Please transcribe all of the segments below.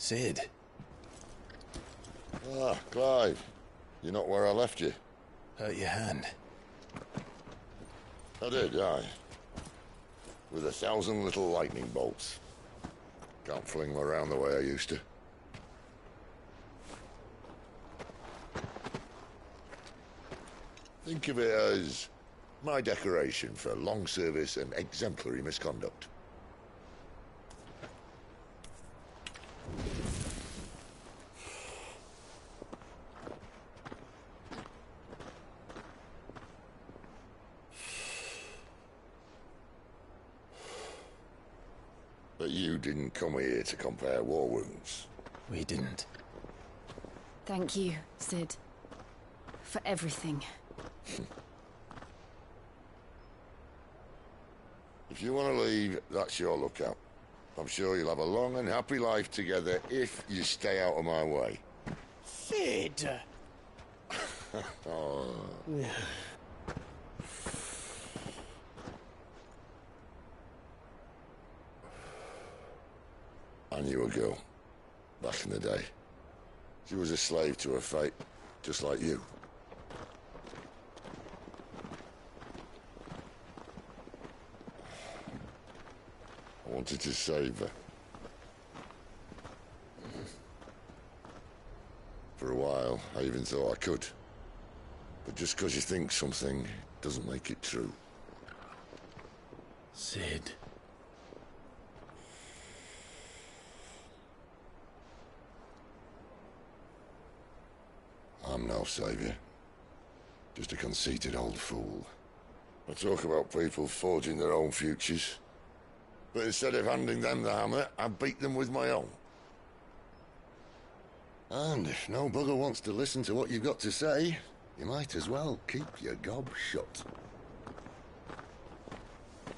Cid. Ah, Clive. You're not where I left you. Hurt your hand. I did, aye. With 1,000 little lightning bolts. Can't fling them around the way I used to. Think of it as my decoration for long service and exemplary misconduct. But you didn't come here to compare war wounds. We didn't. Thank you, Cid. For everything. If you want to leave, that's your lookout. I'm sure you'll have a long and happy life together if you stay out of my way. Cid! Oh. I knew a girl, back in the day. She was a slave to her fate, just like you. I wanted to save her. For a while, I even thought I could. But just because you think something doesn't make it true. Cid. I'm no savior. Just a conceited old fool. I talk about people forging their own futures. But instead of handing them the hammer, I beat them with my own. And if no bugger wants to listen to what you've got to say, you might as well keep your gob shut.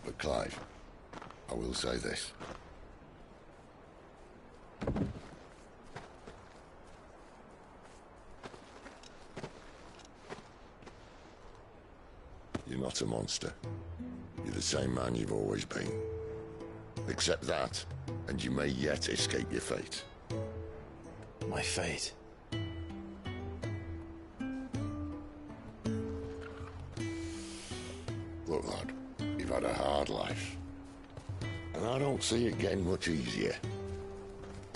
But Clive, I will say this. You're not a monster. You're the same man you've always been. Accept that, and you may yet escape your fate. My fate. Look, lad, you've had a hard life. And I don't see it getting much easier.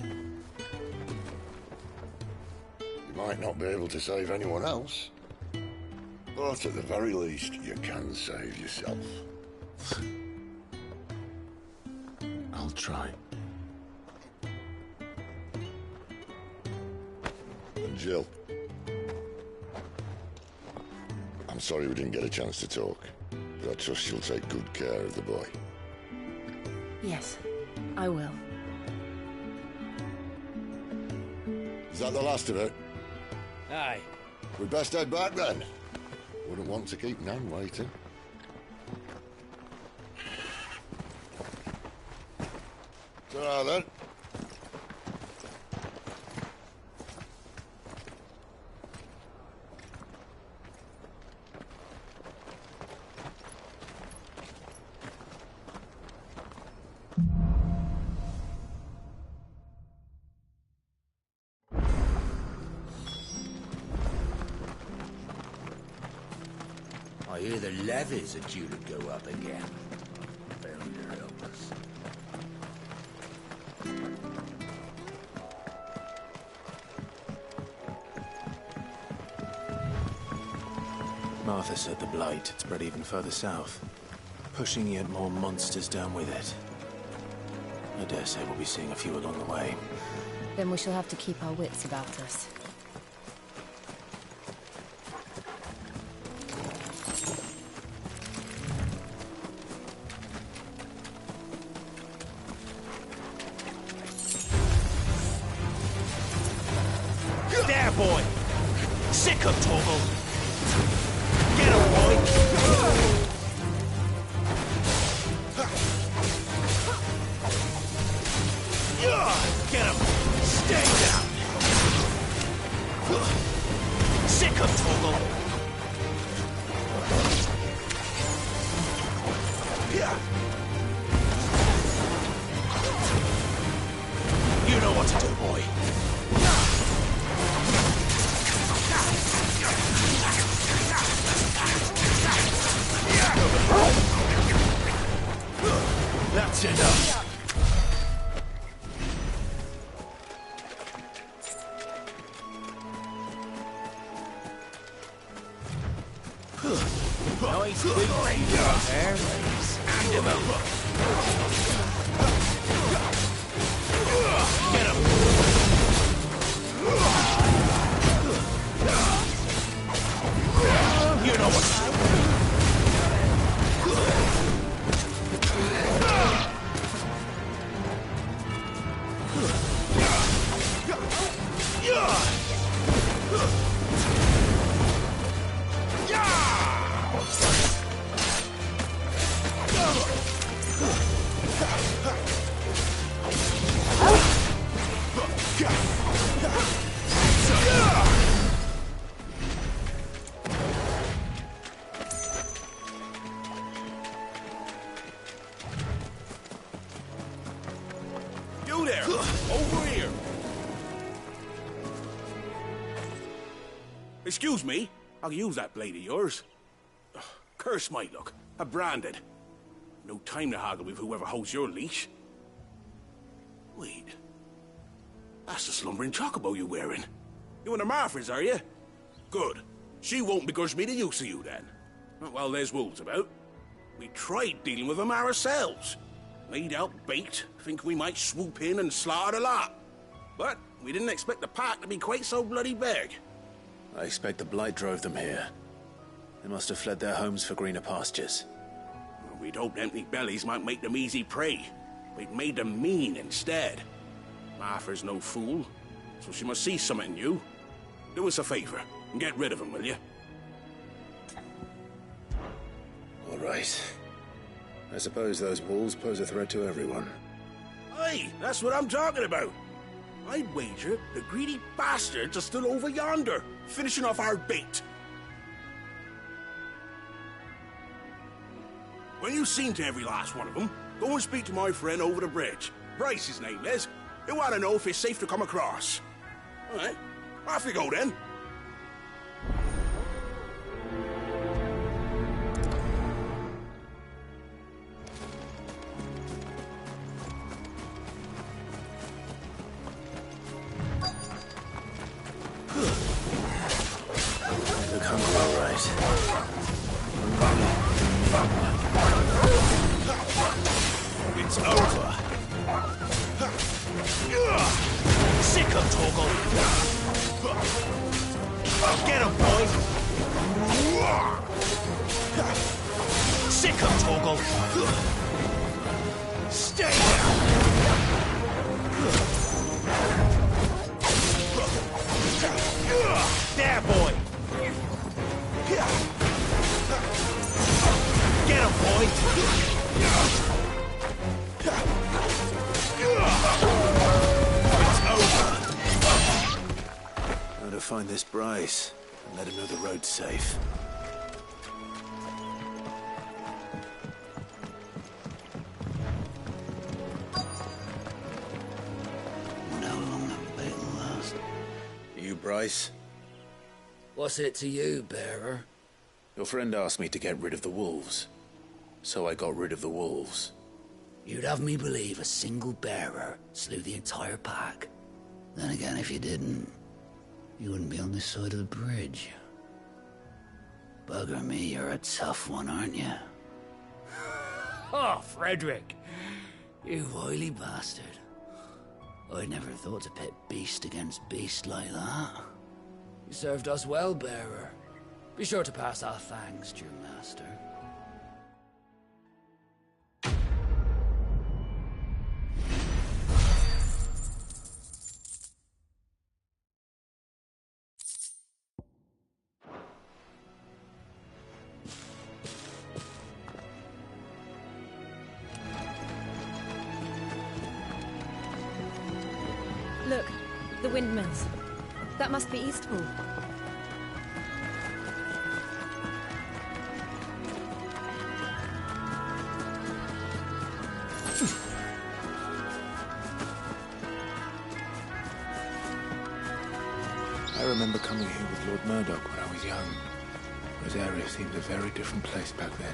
You might not be able to save anyone else. But at the very least, you can save yourself. I'll try. And Jill. I'm sorry we didn't get a chance to talk, but I trust you'll take good care of the boy. Yes, I will. Is that the last of it? Aye. We'd best head back then. Wouldn't want to keep Nan waiting. Ta-ra then. I hear the levies are due to go up again. Failure help us. Martha said the blight had spread even further south, pushing yet more monsters down with it. I dare say we'll be seeing a few along the way. Then we shall have to keep our wits about us. There, boy! Sick of Torgal! Get him, boy! Get him! Stay down! Sick of Torgal! You know what to do, boy. Nice big there. Hand him out. Get him. You know what? You there! Over here! Excuse me, I'll use that blade of yours. Ugh, curse my luck. I'm branded. No time to haggle with whoever holds your leash. Wait. That's the slumbering chocobo you're wearing. You and the Marfors, are you? Good. She won't begrudge me the use of you, then. Well, there's wolves about. We tried dealing with them ourselves. Laid out bait, think we might swoop in and slaughter the lot. But we didn't expect the pack to be quite so bloody big. I expect the Blight drove them here. They must have fled their homes for greener pastures. Well, we'd hoped empty bellies might make them easy prey. We'd made them mean instead. Martha's no fool, so she must see something in you. Do us a favor and get rid of them, will you? All right. I suppose those wolves pose a threat to everyone. Aye, that's what I'm talking about. I'd wager the greedy bastards are still over yonder, finishing off our bait. When you've seen to every last one of them, go and speak to my friend over the bridge. Bryce, his name is. He'll want to know if it's safe to come across. All right, off you go then. Look hungry, all right. It's over. Sick of Torgal. Get him, boy. Sick of Torgal. Stay down. There, boy. Get him, boy. It's over. Now to find this Bryce and let him know the road's safe. Wonder how long that bait will last. You, Bryce? What's it to you, bearer? Your friend asked me to get rid of the wolves. So I got rid of the wolves. You'd have me believe a single bearer slew the entire pack. Then again, if you didn't, you wouldn't be on this side of the bridge. Bugger me, you're a tough one, aren't you? Oh, Frederick! You wily bastard. I'd never thought to pit beast against beast like that. You served us well, bearer. Be sure to pass our thanks to your master. Look, the windmills. That must be Eastpool. I remember coming here with Lord Murdoch when I was young. Rosaria seemed a very different place back then.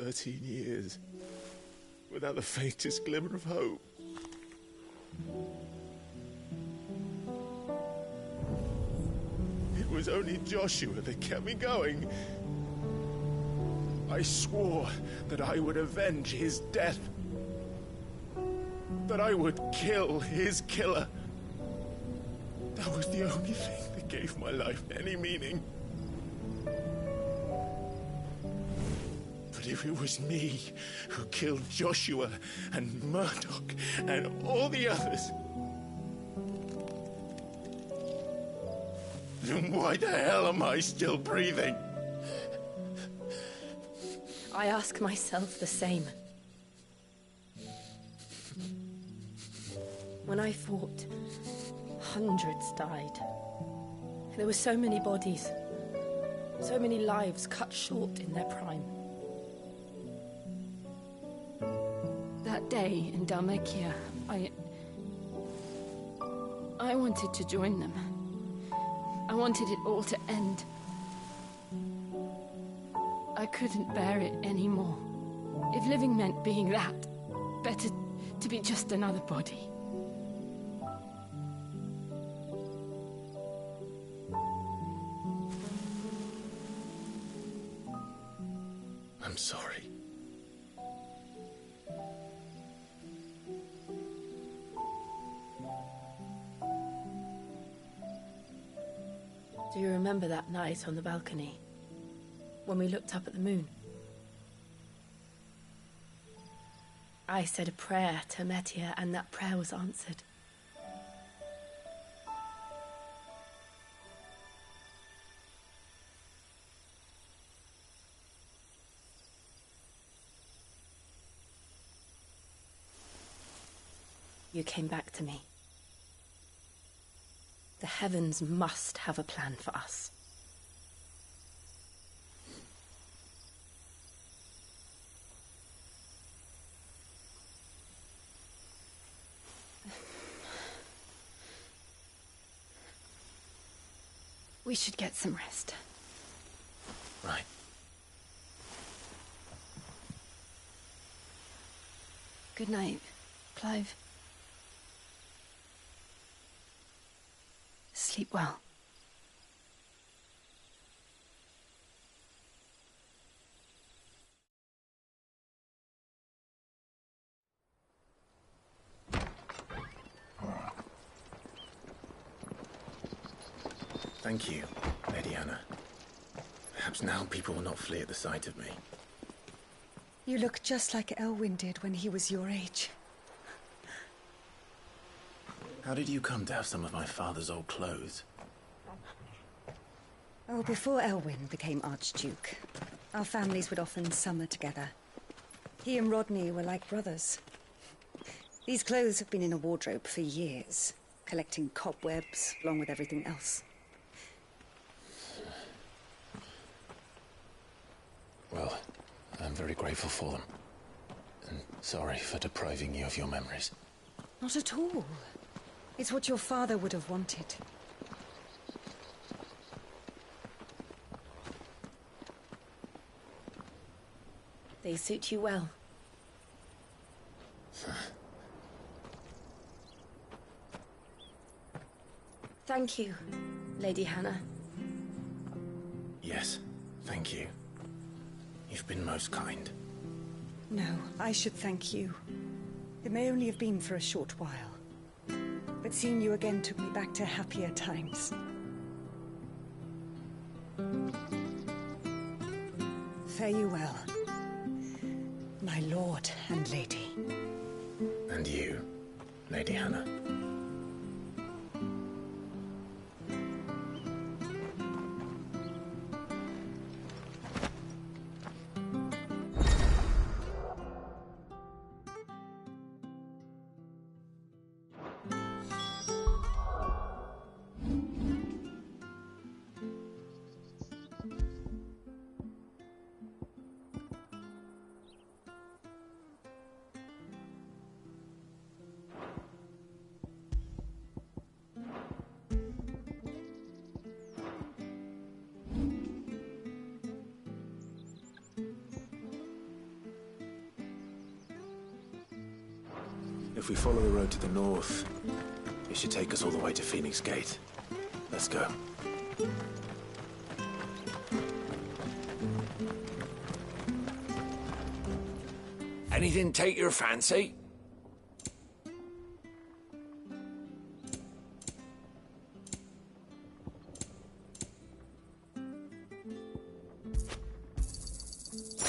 13 years, without the faintest glimmer of hope. It was only Joshua that kept me going. I swore that I would avenge his death. That I would kill his killer. That was the only thing that gave my life any meaning. But if it was me who killed Joshua and Murdoch and all the others, then why the hell am I still breathing? I ask myself the same. When I fought, hundreds died. There were so many bodies, so many lives cut short in their prime. That day in Dhalmekia, I wanted to join them. I wanted it all to end. I couldn't bear it anymore. If living meant being that, better to be just another body. I'm sorry. Do you remember that night on the balcony? When we looked up at the moon? I said a prayer to Metia, and that prayer was answered. You came back to me. The heavens must have a plan for us. We should get some rest. Right. Good night, Clive. Sleep well. Thank you, Lady Anna. Perhaps now people will not flee at the sight of me. You look just like Elwyn did when he was your age. How did you come to have some of my father's old clothes? Oh, before Elwyn became Archduke, our families would often summer together. He and Rodney were like brothers. These clothes have been in a wardrobe for years, collecting cobwebs along with everything else. Well, I'm very grateful for them. And sorry for depriving you of your memories. Not at all. It's what your father would have wanted. They suit you well. Thank you, Lady Hannah. Yes, thank you. You've been most kind. No, I should thank you. It may only have been for a short while. But seeing you again took me back to happier times. Fare you well, my lord and lady. And you, Lady Hannah. If we follow the road to the north, it should take us all the way to Phoenix Gate. Let's go. Anything take your fancy?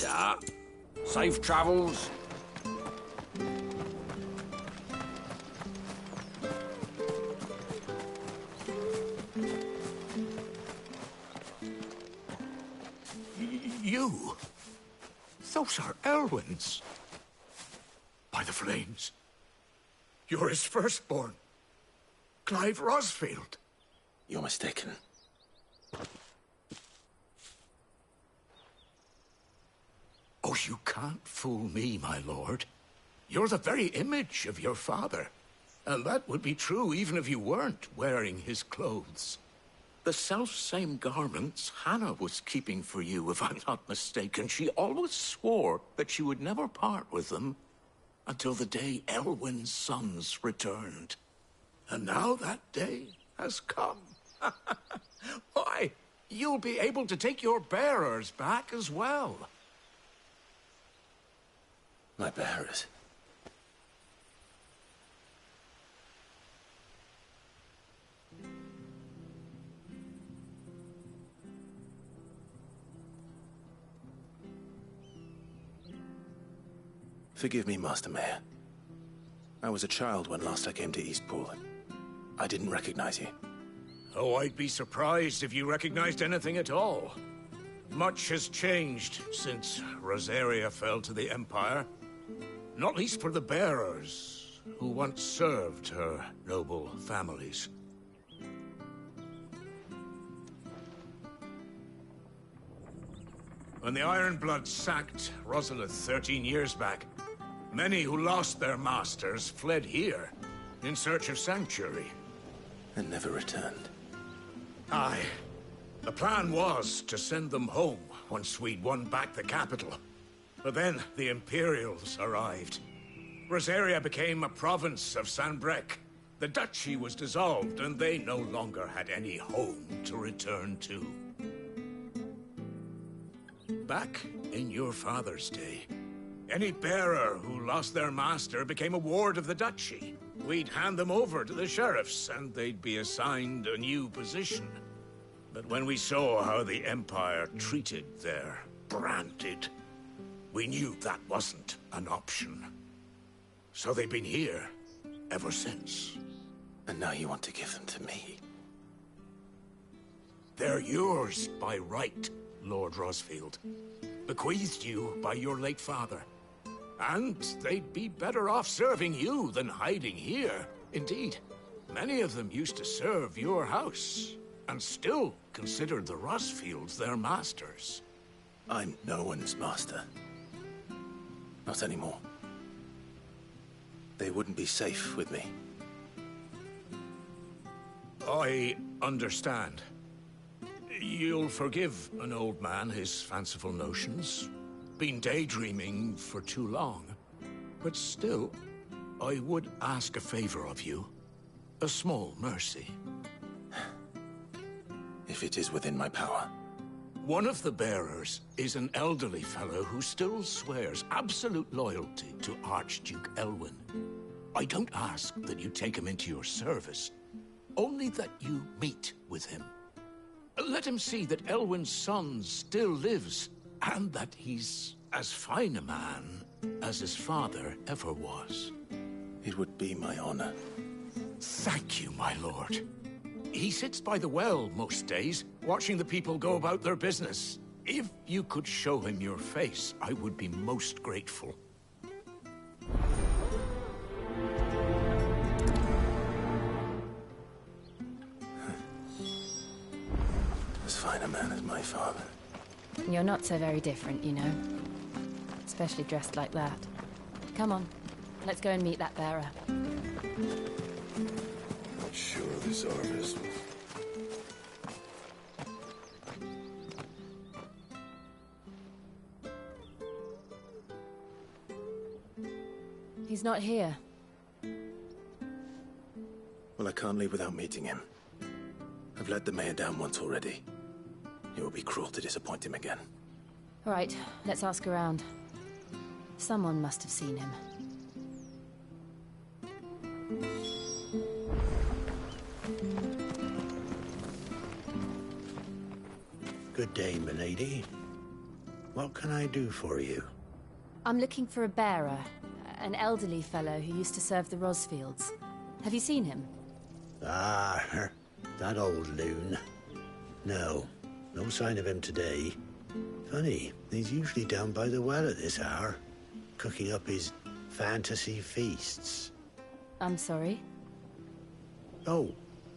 Yeah. Safe travels. You? Those are Elwyn's. By the flames. You're his firstborn. Clive Rosfield. You're mistaken. Oh, you can't fool me, my lord. You're the very image of your father. And that would be true even if you weren't wearing his clothes. The self-same garments Hannah was keeping for you, if I'm not mistaken. She always swore that she would never part with them until the day Elwyn's sons returned. And now that day has come. Why, you'll be able to take your bearers back as well. My bearers. Forgive me, Master Mayor. I was a child when last I came to Eastpool. I didn't recognize you. Oh, I'd be surprised if you recognized anything at all. Much has changed since Rosaria fell to the Empire. Not least for the bearers, who once served her noble families. When the Ironbloods sacked Rosalith 13 years back, many who lost their masters fled here in search of sanctuary. And never returned. Aye. The plan was to send them home once we'd won back the capital. But then the Imperials arrived. Rosaria became a province of Sanbreque. The duchy was dissolved, and they no longer had any home to return to. Back in your father's day, any bearer who lost their master became a ward of the duchy. We'd hand them over to the sheriffs, and they'd be assigned a new position. But when we saw how the Empire treated their branded, we knew that wasn't an option. So they've been here ever since. And now you want to give them to me? They're yours by right, Lord Rosfield. Bequeathed you by your late father. And they'd be better off serving you than hiding here. Indeed, many of them used to serve your house, and still considered the Rosfields their masters. I'm no one's master. Not anymore. They wouldn't be safe with me. I understand. You'll forgive an old man his fanciful notions. Been daydreaming for too long. But still, I would ask a favor of you. A small mercy. If it is within my power. One of the bearers is an elderly fellow who still swears absolute loyalty to Archduke Elwyn. I don't ask that you take him into your service, only that you meet with him. Let him see that Elwyn's son still lives, and that he's as fine a man as his father ever was. It would be my honor. Thank you, my lord. He sits by the well most days, watching the people go about their business. If you could show him your face, I would be most grateful. As fine a man as my father. You're not so very different, you know. Especially dressed like that. Come on, let's go and meet that bearer. Not sure of this orders. He's not here. can't leave without meeting him. I've let the mayor down once already. It would be cruel to disappoint him again. All right, let's ask around. Someone must have seen him. Good day, milady. What can I do for you? I'm looking for a bearer, an elderly fellow who used to serve the Rosfields. Have you seen him? Ah, that old loon. No sign of him today. Funny, he's usually down by the well at this hour, cooking up his fantasy feasts. I'm sorry? Oh,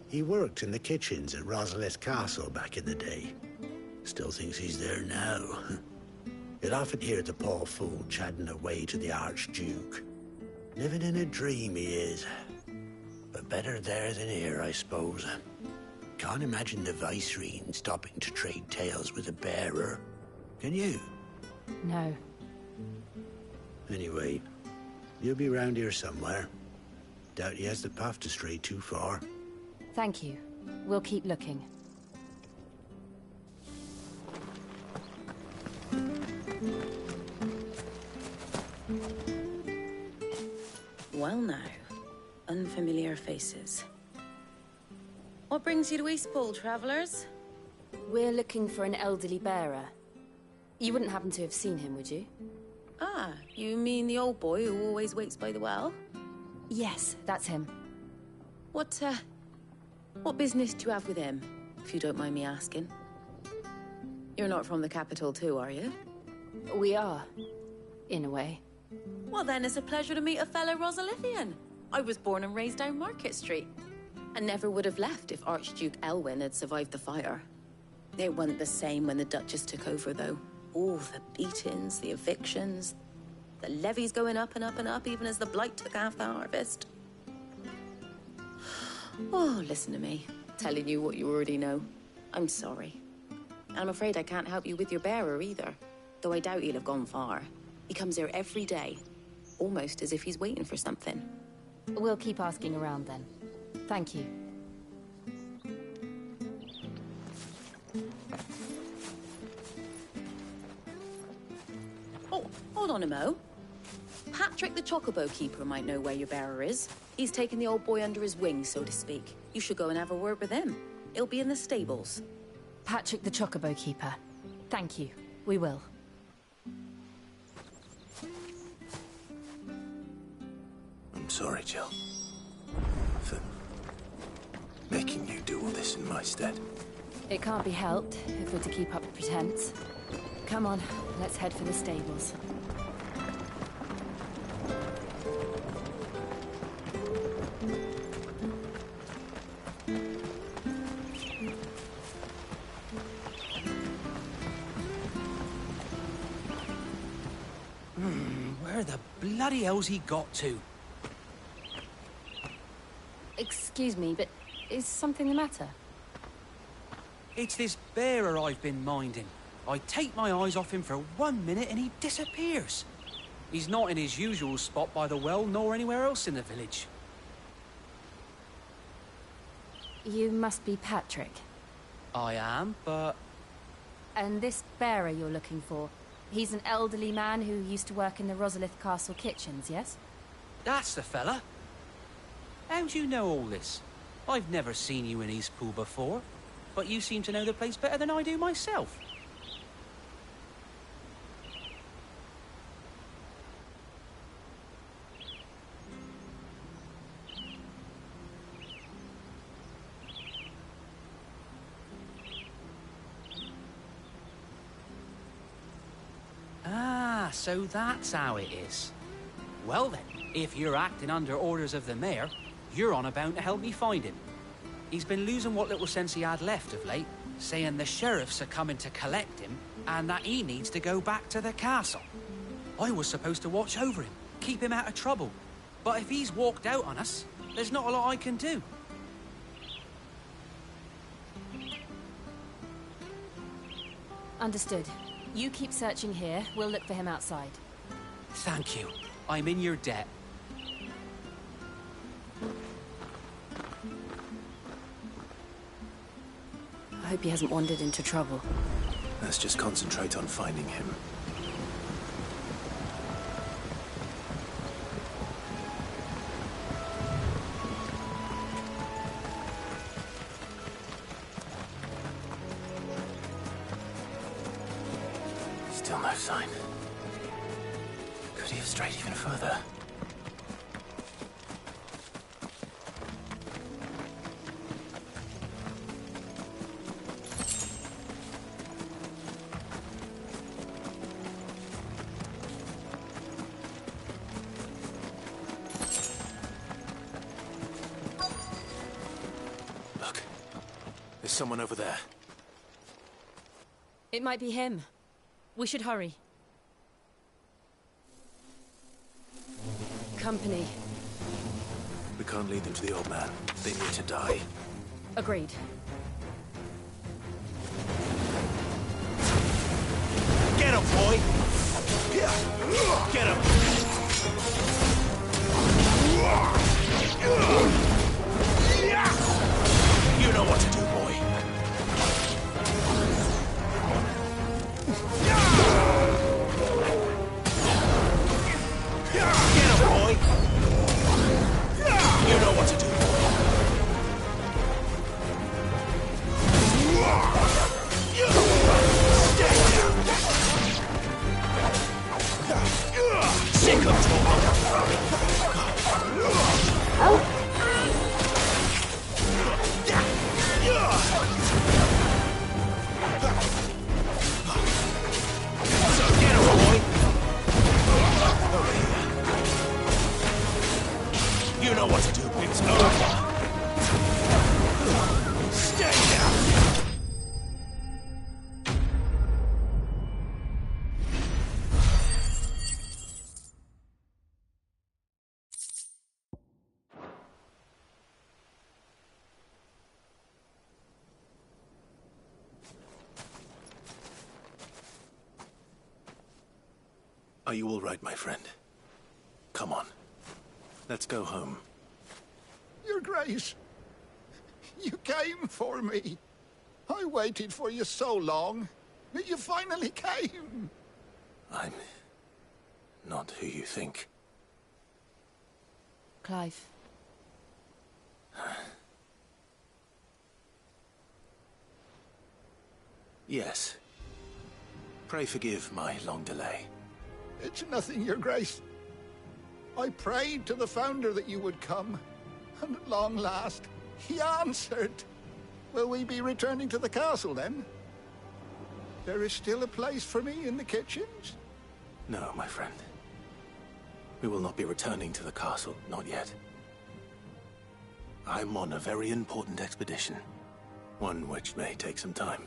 he worked in the kitchens at Rosalith Castle back in the day. Still thinks he's there now. You'll often hear the poor fool chatting away to the Archduke. Living in a dream he is. But better there than here, I suppose. Can't imagine the Vicereine stopping to trade tales with a bearer. Can you? No. Anyway, you'll be round here somewhere. Doubt he has the path to stray too far. Thank you. We'll keep looking. Well now, unfamiliar faces. What brings you to Eastpool, travellers? We're looking for an elderly bearer. You wouldn't happen to have seen him, would you? Ah, you mean the old boy who always waits by the well? Yes, that's him. What business do you have with him, if you don't mind me asking? You're not from the capital too, are you? We are, in a way. Well then, it's a pleasure to meet a fellow Rosalithian. I was born and raised down Market Street. And never would have left if Archduke Elwyn had survived the fire. It wasn't the same when the Duchess took over, though. All the beatings, the evictions, the levies going up and up and up, even as the blight took half the harvest. Oh, listen to me, telling you what you already know. I'm sorry. And I'm afraid I can't help you with your bearer either, though I doubt he'll have gone far. He comes here every day, almost as if he's waiting for something. We'll keep asking around then. Thank you. Oh, hold on a mo. Patrick the Chocobo Keeper might know where your bearer is. He's taken the old boy under his wing, so to speak. You should go and have a word with him. He'll be in the stables. Patrick the Chocobo Keeper. Thank you. We will. I'm sorry, Jill. For making you do all this in my stead. It can't be helped if we're to keep up the pretense. Come on, let's head for the stables. Where the bloody hell's he got to? Excuse me, but is something the matter? It's this bearer I've been minding. I take my eyes off him for 1 minute and he disappears. He's not in his usual spot by the well, nor anywhere else in the village. You must be Patrick. I am, but... And this bearer you're looking for, he's an elderly man who used to work in the Rosalith Castle kitchens, yes? That's the fella. How do you know all this? I've never seen you in Eastpool before, but you seem to know the place better than I do myself. Ah, so that's how it is. Well then, if you're acting under orders of the mayor, you're on about to help me find him. He's been losing what little sense he had left of late, saying the sheriffs are coming to collect him and that he needs to go back to the castle. I was supposed to watch over him, keep him out of trouble. But if he's walked out on us, there's not a lot I can do. Understood. You keep searching here, we'll look for him outside. Thank you. I'm in your debt. hope he hasn't wandered into trouble. Let's just concentrate on finding him. Still no sign. Could he have strayed even further? Look, there's someone over there. It might be him. We should hurry. Company. We can't lead them to the old man. They need to die. Agreed. Get him, boy! Get him! You know what to do, boy. Get him, boy! You know what to do, Sick of So get him, boy! Over here. You know what to do. It's over. Stay down. Are you all right, my friend? Come on. Let's go home. Your Grace, you came for me. I waited for you so long, but you finally came. I'm not who you think. Clive. Yes. Pray forgive my long delay. It's nothing, Your Grace. I prayed to the Founder that you would come, and at long last, he answered. Will we be returning to the castle, then? There is still a place for me in the kitchens? No, my friend. We will not be returning to the castle, not yet. I'm on a very important expedition. One which may take some time.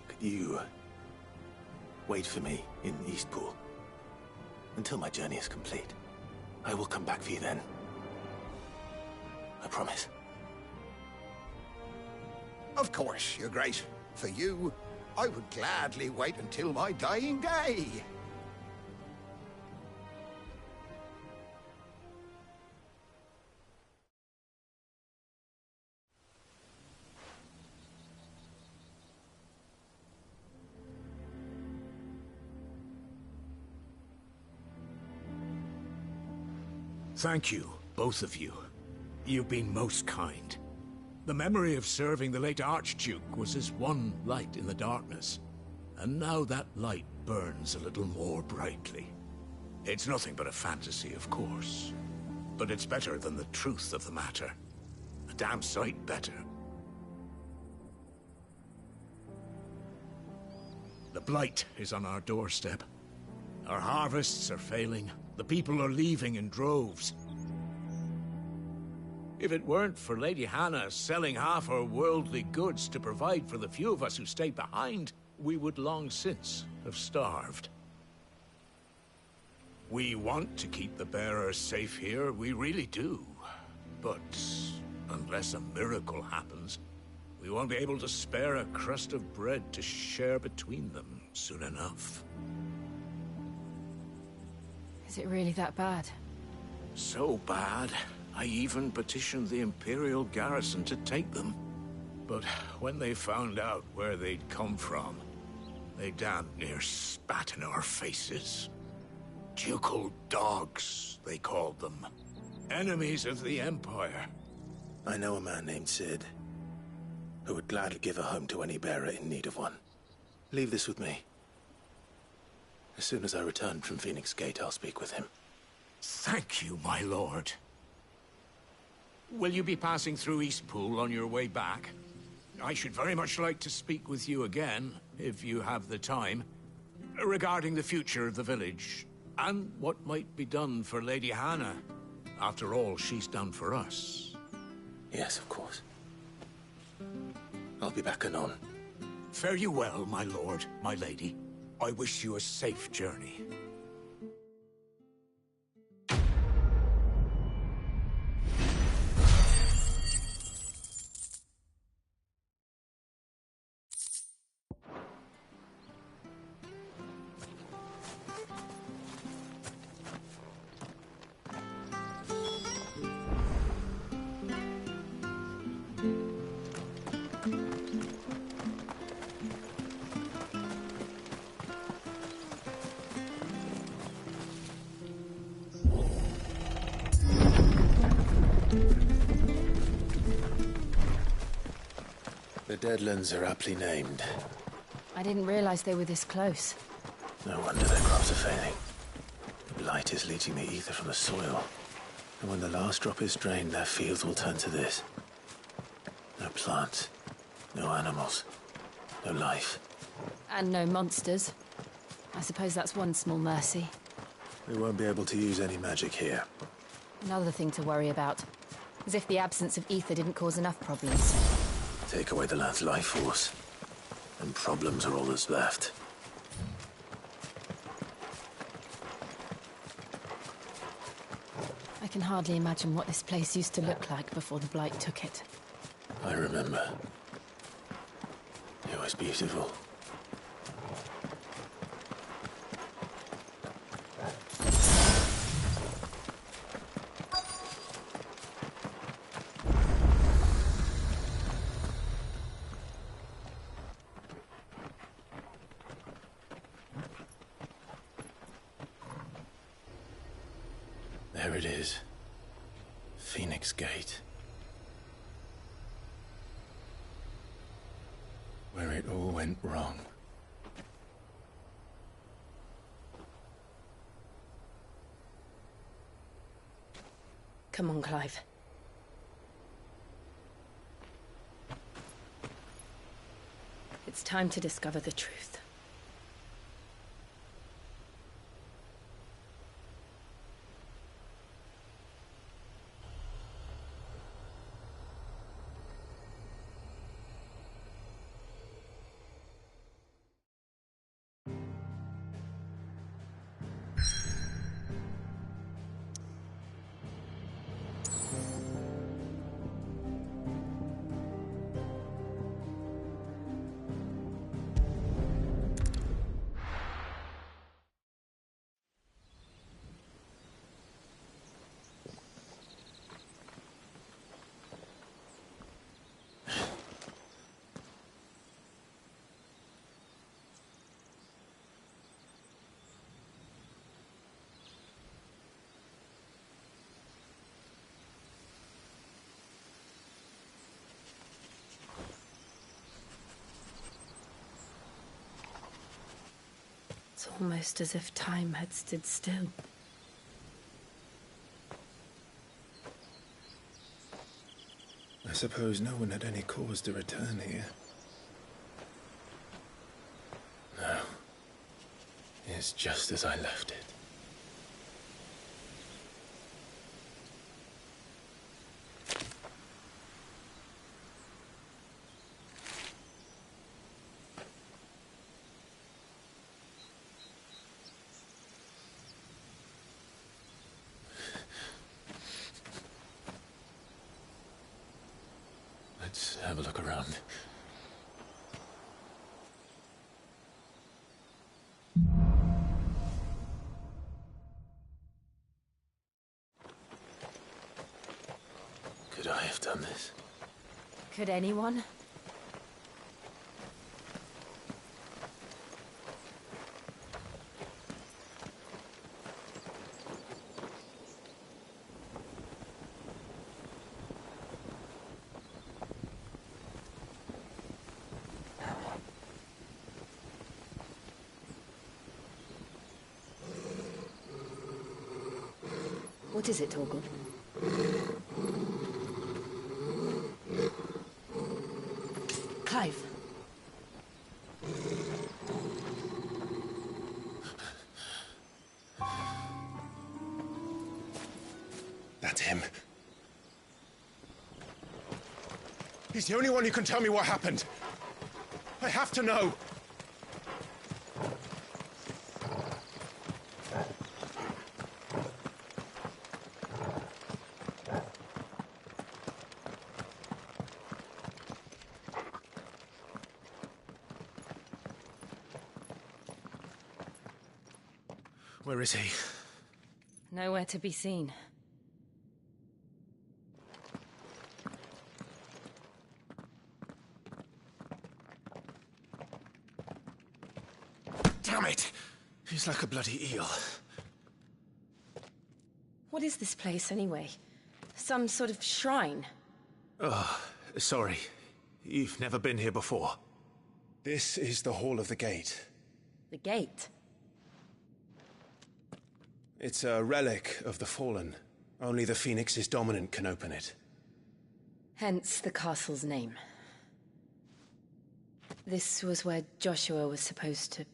Could you wait for me in Eastpool until my journey is complete? I will come back for you then. I promise. Of course, Your Grace. For you, I would gladly wait until my dying day. Thank you, both of you. You've been most kind. The memory of serving the late Archduke was as one light in the darkness, and now that light burns a little more brightly. It's nothing but a fantasy, of course, but it's better than the truth of the matter. A damn sight better. The Blight is on our doorstep. Our harvests are failing. The people are leaving in droves. If it weren't for Lady Hannah selling half her worldly goods to provide for the few of us who stayed behind, we would long since have starved. We want to keep the bearers safe here, we really do. But unless a miracle happens, we won't be able to spare a crust of bread to share between them soon enough. Is it really that bad? So bad, I even petitioned the Imperial garrison to take them. But when they found out where they'd come from, they damn near spat in our faces. Ducal dogs, they called them. Enemies of the Empire. I know a man named Cid, who would gladly give a home to any bearer in need of one. Leave this with me. As soon as I return from Phoenix Gate, I'll speak with him. Thank you, my lord. Will you be passing through Eastpool on your way back? I should very much like to speak with you again, if you have the time, regarding the future of the village, and what might be done for Lady Hannah. After all, she's done for us. Yes, of course. I'll be back anon. Fare you well, my lord, my lady. I wish you a safe journey. The Deadlands are aptly named. I didn't realize they were this close. No wonder their crops are failing. The blight is leaching the ether from the soil. And when the last drop is drained, their fields will turn to this. No plants, no animals, no life. And no monsters. I suppose that's one small mercy. We won't be able to use any magic here. Another thing to worry about. As if the absence of ether didn't cause enough problems. Take away the land's life force, and problems are all that's left. I can hardly imagine what this place used to look like before the Blight took it. I remember. It was beautiful. There it is. Phoenix Gate. Where it all went wrong. Come on, Clive. It's time to discover the truth. It's almost as if time had stood still. I suppose no one had any cause to return here. No. It's just as I left it. Let's have a look around. Could I have done this? Could anyone? What is it, Torgal? Clive. That's him. He's the only one who can tell me what happened. I have to know. Where is he? Nowhere to be seen. Damn it! He's like a bloody eel. What is this place, anyway? Some sort of shrine? Oh, sorry. You've never been here before. This is the Hall of the Gate. The gate? It's a relic of the Fallen. Only the Phoenix's dominant can open it. Hence the castle's name. This was where Joshua was supposed to...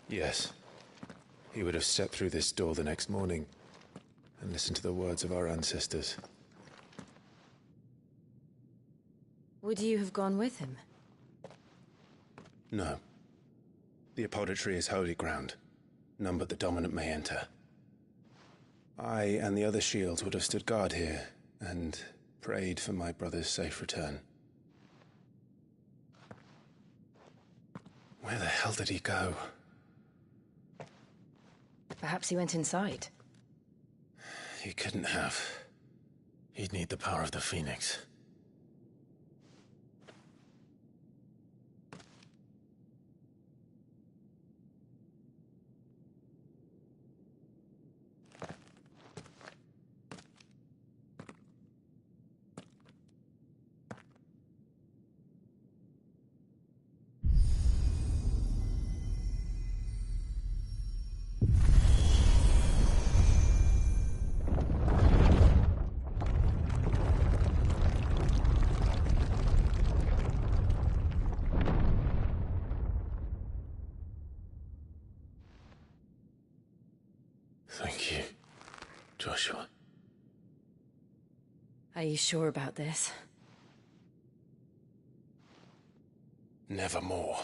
Yes. He would have stepped through this door the next morning and listened to the words of our ancestors. Would you have gone with him? No. The Apodytry is holy ground. None but the dominant may enter. I and the other shields would have stood guard here and prayed for my brother's safe return. Where the hell did he go? Perhaps he went inside. He couldn't have. He'd need the power of the Phoenix. Thank you, Joshua. Are you sure about this? Nevermore.